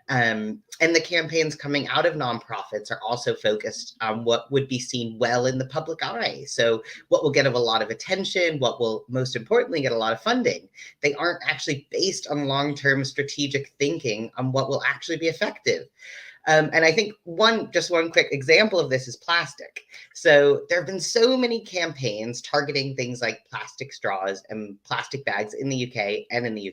And the campaigns coming out of nonprofits are also focused on what would be seen well in the public eye. So what will get a lot of attention, what will most importantly get a lot of funding. They aren't actually based on long-term strategic thinking on what will actually be effective. And I think one quick example of this is plastic. So there have been so many campaigns targeting things like plastic straws and plastic bags in the UK and in the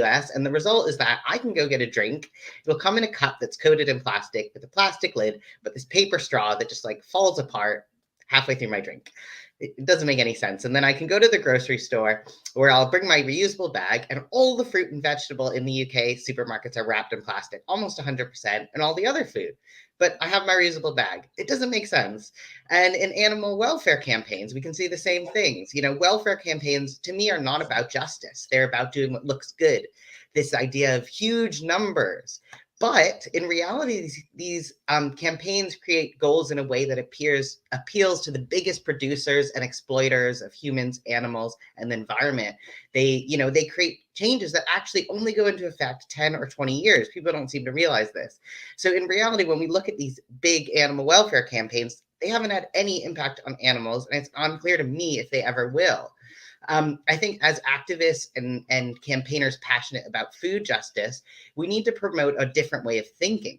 US. And the result is that I can go get a drink. It'll come in a cup that's coated in plastic with a plastic lid, but this paper straw that just falls apart halfway through my drink. It doesn't make any sense. And then I can go to the grocery store where I'll bring my reusable bag, and all the fruit and vegetable in the UK supermarkets are wrapped in plastic, almost 100%, and all the other food. But I have my reusable bag. It doesn't make sense. And in animal welfare campaigns, we can see the same things. Welfare campaigns to me are not about justice. They're about doing what looks good. This idea of huge numbers. But in reality, these campaigns create goals in a way that appeals to the biggest producers and exploiters of humans, animals, and the environment. They create changes that actually only go into effect 10 or 20 years. People don't seem to realize this. So in reality, when we look at these big animal welfare campaigns, they haven't had any impact on animals, and it's unclear to me if they ever will. I think as activists and campaigners passionate about food justice, we need to promote a different way of thinking.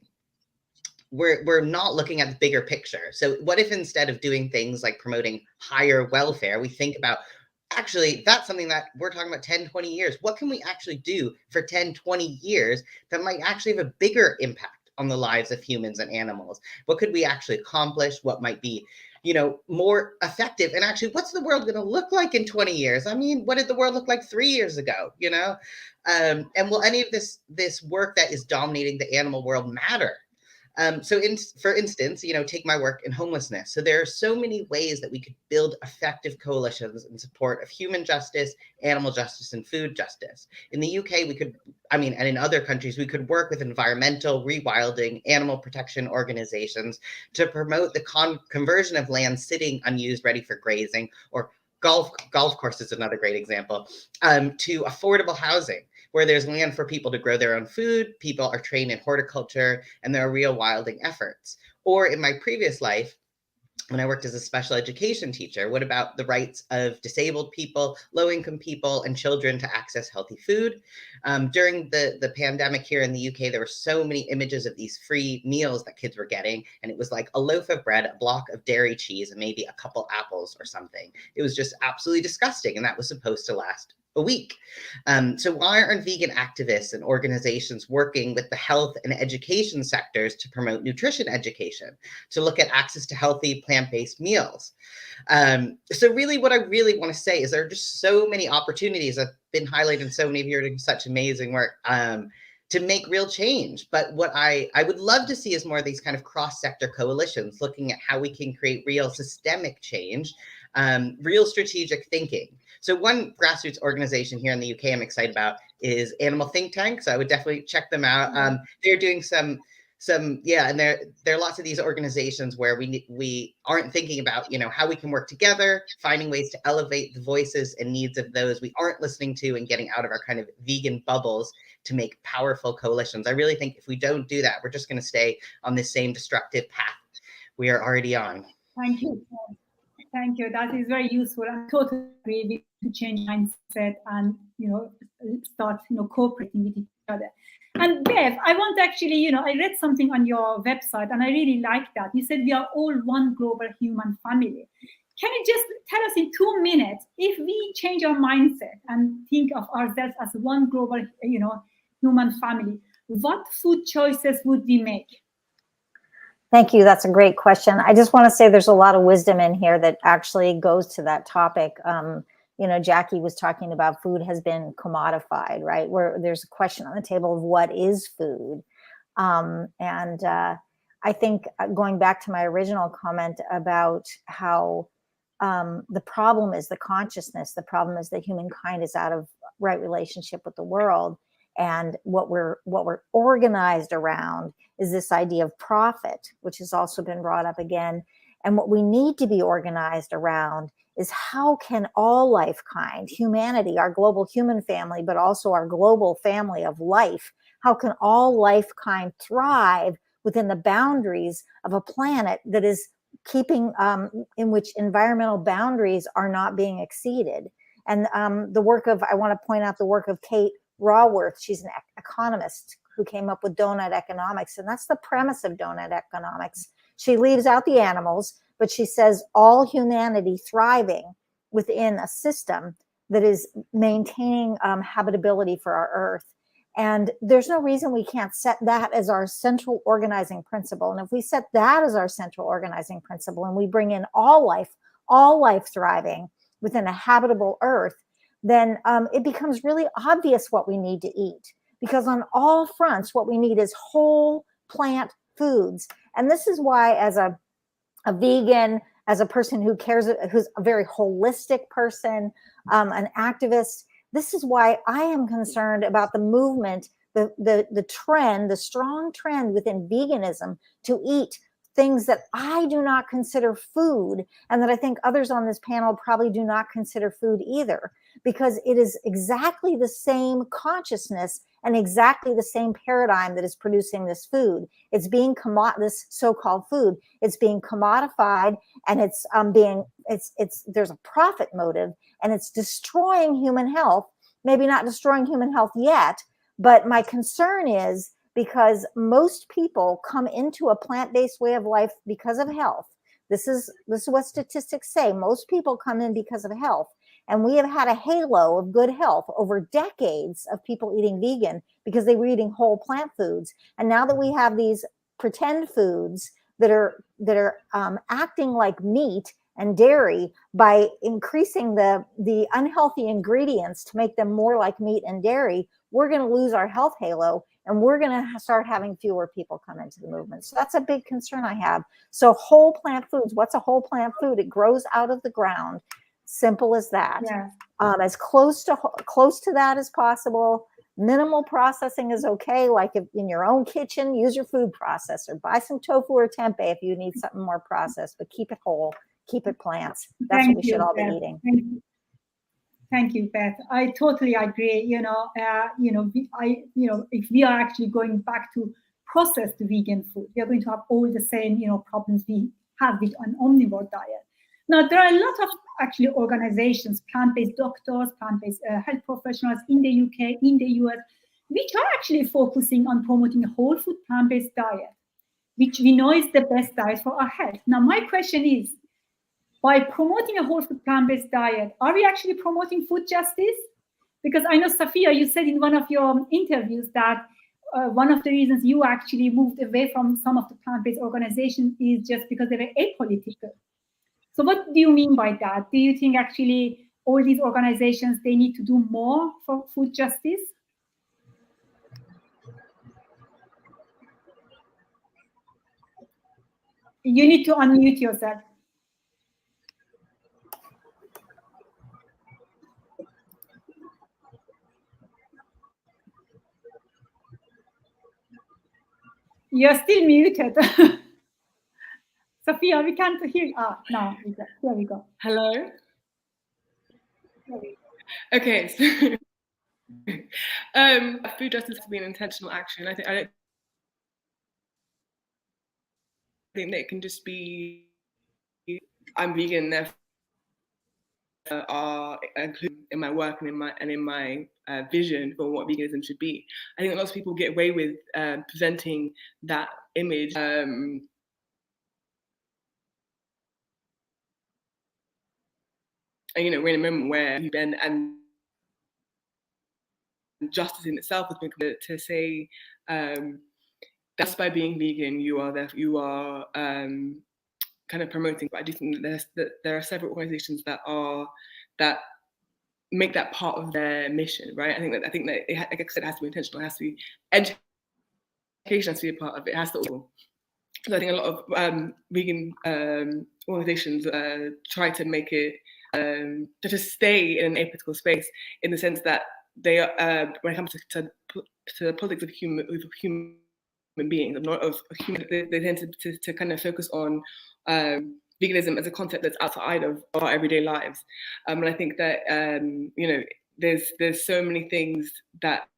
We're not looking at the bigger picture. So what if instead of doing things like promoting higher welfare, we think about, actually, that's something that we're talking about 10, 20 years. What can we actually do for 10, 20 years that might actually have a bigger impact on the lives of humans and animals? What could we actually accomplish? What might be more effective? And actually, what's the world going to look like in 20 years? I mean, what did the world look like 3 years ago? And will any of this work that is dominating the animal world matter? For instance, take my work in homelessness. So there are so many ways that we could build effective coalitions in support of human justice, animal justice, and food justice. In the UK, and in other countries, we could work with environmental, rewilding, animal protection organizations to promote the conversion of land sitting unused, ready for grazing, or golf course is another great example, to affordable housing, where there's land for people to grow their own food, people are trained in horticulture, and there are real wilding efforts. Or in my previous life, when I worked as a special education teacher, what about the rights of disabled people, low-income people, and children to access healthy food? During the pandemic here in the UK, there were so many images of these free meals that kids were getting, and it was like a loaf of bread, a block of dairy cheese, and maybe a couple apples or something. It was just absolutely disgusting, and that was supposed to last a week. So why aren't vegan activists and organizations working with the health and education sectors to promote nutrition education, to look at access to healthy plant-based meals? So really what I really want to say is there are just so many opportunities that have been highlighted, and so many of you are doing such amazing work to make real change. But what I would love to see is more of these kind of cross-sector coalitions, looking at how we can create real systemic change, real strategic thinking. So one grassroots organization here in the UK I'm excited about is Animal Think Tank. So I would definitely check them out. They're doing some and there are lots of these organizations where we aren't thinking about how we can work together, finding ways to elevate the voices and needs of those we aren't listening to, and getting out of our kind of vegan bubbles to make powerful coalitions. I really think if we don't do that, we're just going to stay on this same destructive path we are already on. Thank you. Thank you. That is very useful. I totally agree with to change mindset and start cooperating with each other. And Bev, I want actually, I read something on your website and I really like that. You said we are all one global human family. Can you just tell us in 2 minutes, if we change our mindset and think of ourselves as one global, human family, what food choices would we make? Thank you. That's a great question. I just want to say there's a lot of wisdom in here that actually goes to that topic. Jacque was talking about food has been commodified, right? Where there's a question on the table of what is food. I think going back to my original comment about how the problem is the consciousness, the problem is that humankind is out of right relationship with the world. And what we're organized around is this idea of profit, which has also been brought up again. And what we need to be organized around is how can all life kind, humanity, our global human family, but also our global family of life, how can all life kind thrive within the boundaries of a planet that is keeping, in which environmental boundaries are not being exceeded? And I want to point out the work of Kate Raworth. She's an economist who came up with donut economics, and that's the premise of donut economics. She leaves out the animals, but she says all humanity thriving within a system that is maintaining habitability for our earth. And there's no reason we can't set that as our central organizing principle. And if we set that as our central organizing principle and we bring in all life thriving within a habitable earth, then it becomes really obvious what we need to eat. Because on all fronts, what we need is whole plant foods. And this is why, as a vegan, as a person who cares, who's a very holistic person, an activist, this is why I am concerned about the movement the trend, the strong trend within veganism to eat things that I do not consider food, and that I think others on this panel probably do not consider food either, because it is exactly the same consciousness and exactly the same paradigm that is producing this food. It's being this so-called food. It's being commodified, and it's there's a profit motive, and it's destroying human health. Maybe not destroying human health yet, but my concern is, because most people come into a plant-based way of life because of health. This is what statistics say. Most people come in because of health. And we have had a halo of good health over decades of people eating vegan because they were eating whole plant foods. And now that we have these pretend foods that are acting like meat and dairy by increasing the unhealthy ingredients to make them more like meat and dairy, we're going to lose our health halo, and we're going to start having fewer people come into the movement. So that's a big concern I have. So whole plant foods, what's a whole plant food? It grows out of the ground. Simple as that. Yeah. As close to that as possible. Minimal processing is okay. Like if in your own kitchen, use your food processor. Buy some tofu or tempeh if you need something more processed, but keep it whole. Keep it plants. That's what we should all be eating. Thank you, Beth. I totally agree. If we are actually going back to processed vegan food, we are going to have all the same, problems we have with an omnivore diet. Now, there are a lot of actually organizations, plant-based doctors, plant-based health professionals in the UK, in the US, which are actually focusing on promoting a whole food plant-based diet, which we know is the best diet for our health. Now, my question is, by promoting a whole food plant-based diet, are we actually promoting food justice? Because I know, Safiya, you said in one of your interviews that one of the reasons you actually moved away from some of the plant-based organizations is just because they were apolitical. So what do you mean by that? Do you think actually all these organizations, they need to do more for food justice? You need to unmute yourself. You're still muted. Safiya, we can't hear you. Now, here we go. Hello? Okay, so food justice has been intentional action. I don't think that it can just be, I'm vegan, therefore are included in my work and in my vision for what veganism should be. I think a lot of people get away with presenting that image. We're in a moment where and justice in itself has been to say that's by being vegan you are kind of promoting. But I do think that there are several organizations that make that part of their mission, right? I think that like I said, it has to be intentional. It has to be education, has to be a part of it. It has to all. So I think a lot of vegan organizations try to make it to just stay in an apolitical space, in the sense that they are when it comes to the politics of human beings, not of human. They tend to kind of focus on veganism as a concept that's outside of our everyday lives, and I think that there's so many things that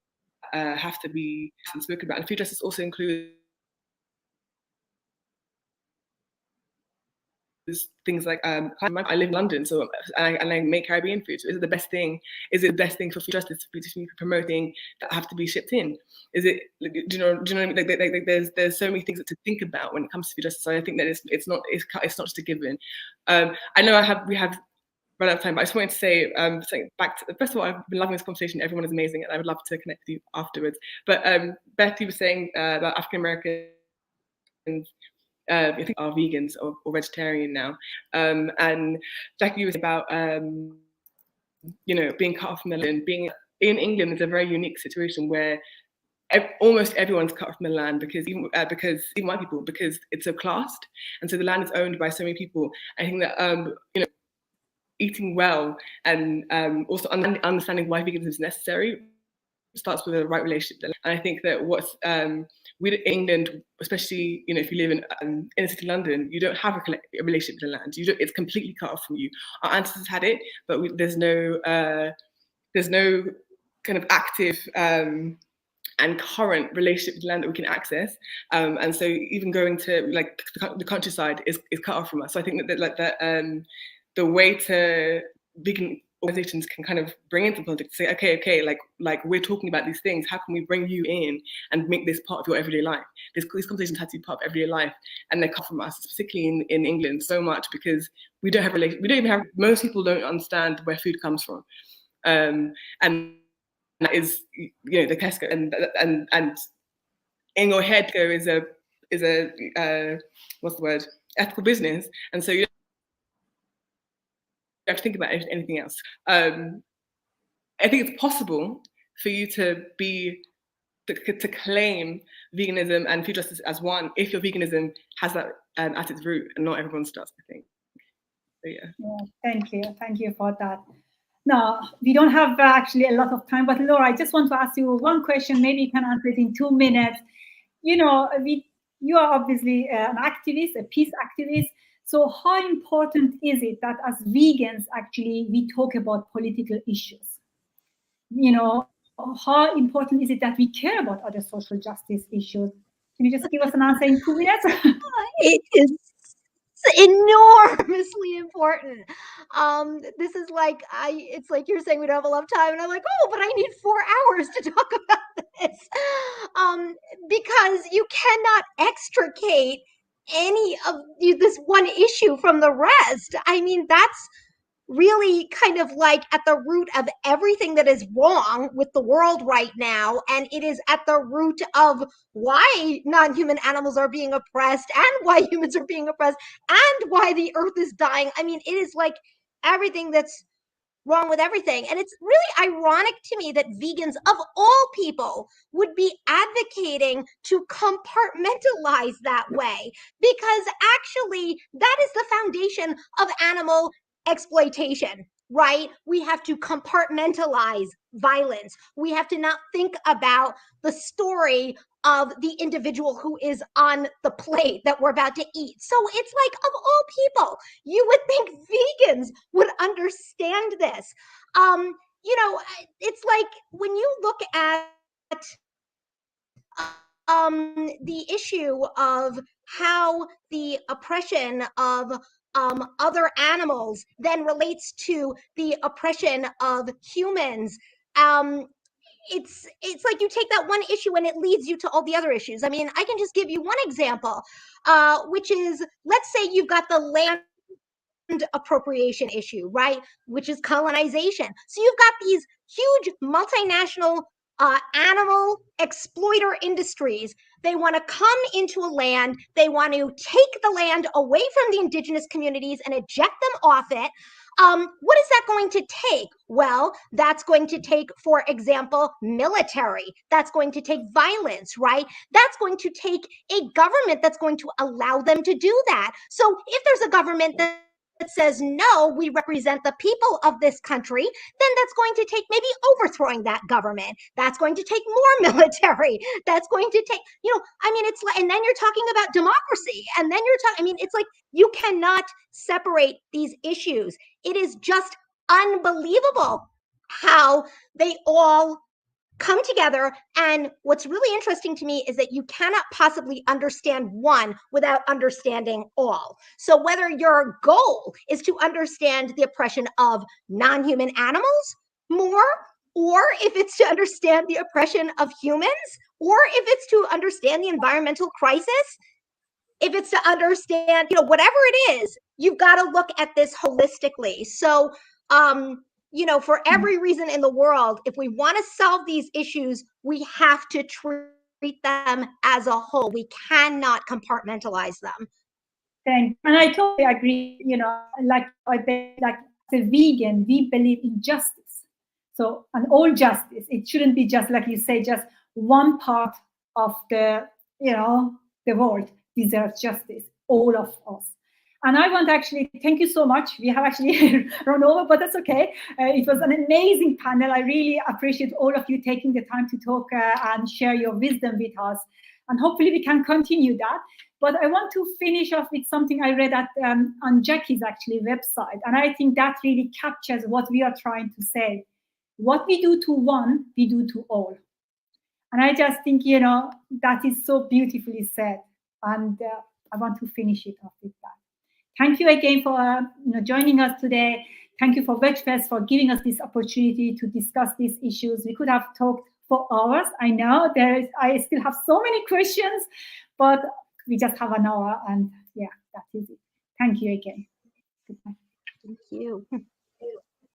have to be spoken about. And food justice also includes things like I live in London, so I make Caribbean food. So is it the best thing? Is it the best thing for food justice to be promoting that have to be shipped in? Is it? Do you know what I mean? Like there's so many things to think about when it comes to food justice. So I think that it's not just a given. I know we have run out of time, but I just wanted to say back to, first of all, I've been loving this conversation. Everyone is amazing, and I would love to connect with you afterwards. But Beth, you were saying about African Americans. I think are vegans or vegetarian now, and Jacque, you was about being cut off from the land. Being in England is a very unique situation where almost everyone's cut off from the land because even white people, because it's so classed, and so the land is owned by so many people. I think that eating well and also understanding why veganism is necessary starts with a right relationship. And I think that what's we in England, especially if you live in inner city London, you don't have a relationship with the land. It's completely cut off from you. Our ancestors had it, but there's no kind of active and current relationship with the land that we can access, and so even going to like the countryside is cut off from us. So I think that the way to vegan organizations can kind of bring into politics, say, okay, like we're talking about these things. How can we bring you in and make this part of your everyday life? These conversations have to be part of everyday life, and they come from us, particularly in England, so much because we don't even have. Most people don't understand where food comes from, and that is the Tesco, and in your head go is a what's the word, ethical business, and so you have to think about anything else. I think it's possible for you to claim veganism and food justice as one if your veganism has that at its root, and not everyone's does, I think. So yeah, thank you for that. No, we don't have actually a lot of time, but Laura, I just want to ask you one question. Maybe you can answer it in 2 minutes. You are obviously an activist, a peace activist. So how important is it that as vegans, actually, we talk about political issues? How important is it that we care about other social justice issues? Can you just give us an answer in 2 minutes? It is enormously important. This is like it's like you're saying we don't have a lot of time, and I'm like, oh, but I need 4 hours to talk about this, because you cannot extricate any of this one issue from the rest. I mean, that's really kind of like at the root of everything that is wrong with the world right now, and it is at the root of why non-human animals are being oppressed, and why humans are being oppressed, and why the earth is dying. I mean, it is like everything that's wrong with everything. And it's really ironic to me that vegans of all people would be advocating to compartmentalize that way, because actually that is the foundation of animal exploitation, right? We have to compartmentalize violence. We have to not think about the story of the individual who is on the plate that we're about to eat. So it's like, of all people, you would think vegans would understand this. It's like when you look at the issue of how the oppression of other animals then relates to the oppression of humans. It's like you take that one issue and it leads you to all the other issues. I mean, I can just give you one example, which is, let's say you've got the land appropriation issue, right? Which is colonization. So you've got these huge multinational animal exploiter industries. They want to come into a land. They want to take the land away from the indigenous communities and eject them off it. What is that going to take? Well, that's going to take, for example, military. That's going to take violence, right? That's going to take a government that's going to allow them to do that. So if there's a government that says, no, we represent the people of this country, then that's going to take maybe overthrowing that government. That's going to take more military. That's going to take, it's like, and then you're talking about democracy. And then you're talking, it's like, you cannot separate these issues. It is just unbelievable how they all come together. And what's really interesting to me is that you cannot possibly understand one without understanding all. So whether your goal is to understand the oppression of non-human animals more, or if it's to understand the oppression of humans, or if it's to understand the environmental crisis, if it's to understand, whatever it is, you've got to look at this holistically. So, for every reason in the world, if we want to solve these issues, we have to treat them as a whole. We cannot compartmentalize them. Thanks. And I totally agree. Like as a vegan, we believe in justice. So, and all justice. It shouldn't be just, like you say, just one part of the world deserves justice. All of us. And I want to actually thank you so much. We have actually run over, but that's okay. It was an amazing panel. I really appreciate all of you taking the time to talk and share your wisdom with us. And hopefully we can continue that. But I want to finish off with something I read at on Jacque's actually website. And I think that really captures what we are trying to say. What we do to one, we do to all. And I just think, that is so beautifully said. And I want to finish it off with that. Thank you again for joining us today. Thank you for VegFest for giving us this opportunity to discuss these issues. We could have talked for hours. I know I still have so many questions, but we just have an hour, and yeah, that is it. Thank you again. Goodbye. Thank you.